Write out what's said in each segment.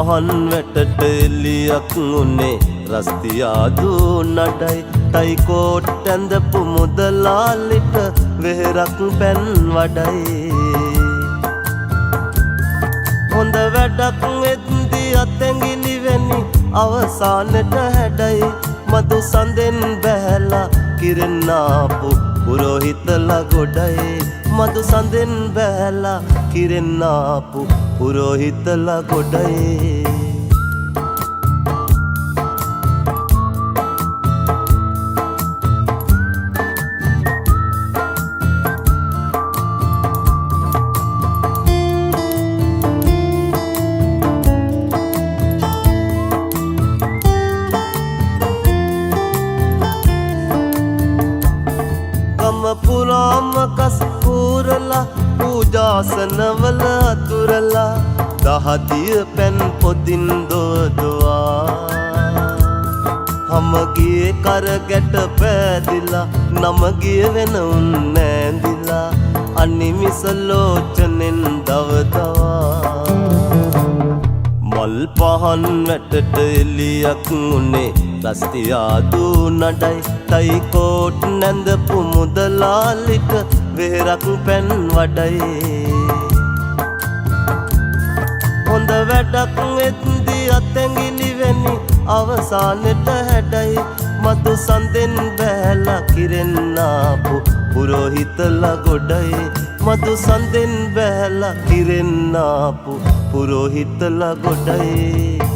පහන් වැටට එලියක් උනේ රස්තියාදු නඩයි තයි කෝට් ඇඳපු මුදලාලිට වෙහෙරක් පැන් වඩයි හොඳ වැඩක් වෙද්දි අතැඟිලි වෙනි අවසානට හැඩයි මදු සඳෙන් බැහැලා කිරෙන්නාපු පුරෝහිතලා ගොඩයි මදු සඳෙන් බැහැලා කිරෙන්නාපු පුරෝහිතලා ගොඩයි පුරාම කස් පූරලා පූජාසනවල අතුරලා දහදිය පැන් පොදින් දෝදවා හමගියේ කරගැට පෑදිලා නමගිය වෙන උන් නෑඳිලා අනිමිස ලෝචනෙන් දවදවා මල් පහන් වැටට එලියක් උනේ රස්තියාදු නඩයි තයි කෝට් නැඳපු මුදලාලිට වෙහෙරක් පැන් වඩයි හොඳ වැඩක් වෙද්දි අතැඟිලි වෙනි අවසානට හැඩයි මදු සඳෙන් බැහැලා කිරෙන්නාපු පුරෝහිතලා ගොඩයි මදු සඳෙන් බැහැලා කිරෙන්නාපු පුරෝහිතලා ගොඩයි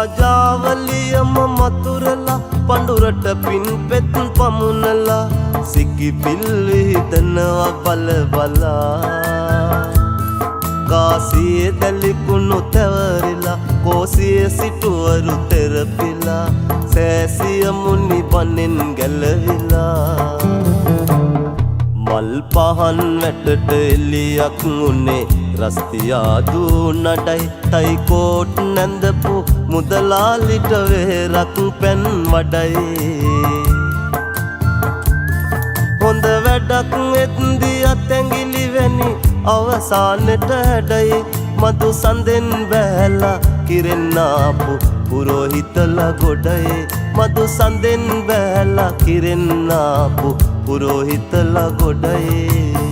රාජාවලියම මතුරලා පඳුරට පින් පෙත් පමුණලා සිකි පිල්ලි හිතනවා බල බලා කාසියේ දැලිකුණු තැවරිලා කෝසියේ සිටුවරු තෙරපිලා සෑසිය මුනි බණෙන් ගැලවිලා මල් පහන් වැටට එලියක් උනේ රස්තියාදු නඩයි තයි කෝට් නැඳපු මුදලාලිට වෙහෙරක් පැන් වඩයි හොඳ වැඩක් වෙද්දි අතැඟිලි වෙනි අවසානට හැඩයි මදු සඳෙන් බැහැලා කිරෙන්නාපු පුරෝහිතලා ගොඩයි මදු සඳෙන් බැහැලා කිරෙන්නාපු පුරෝහිතලා ගොඩයි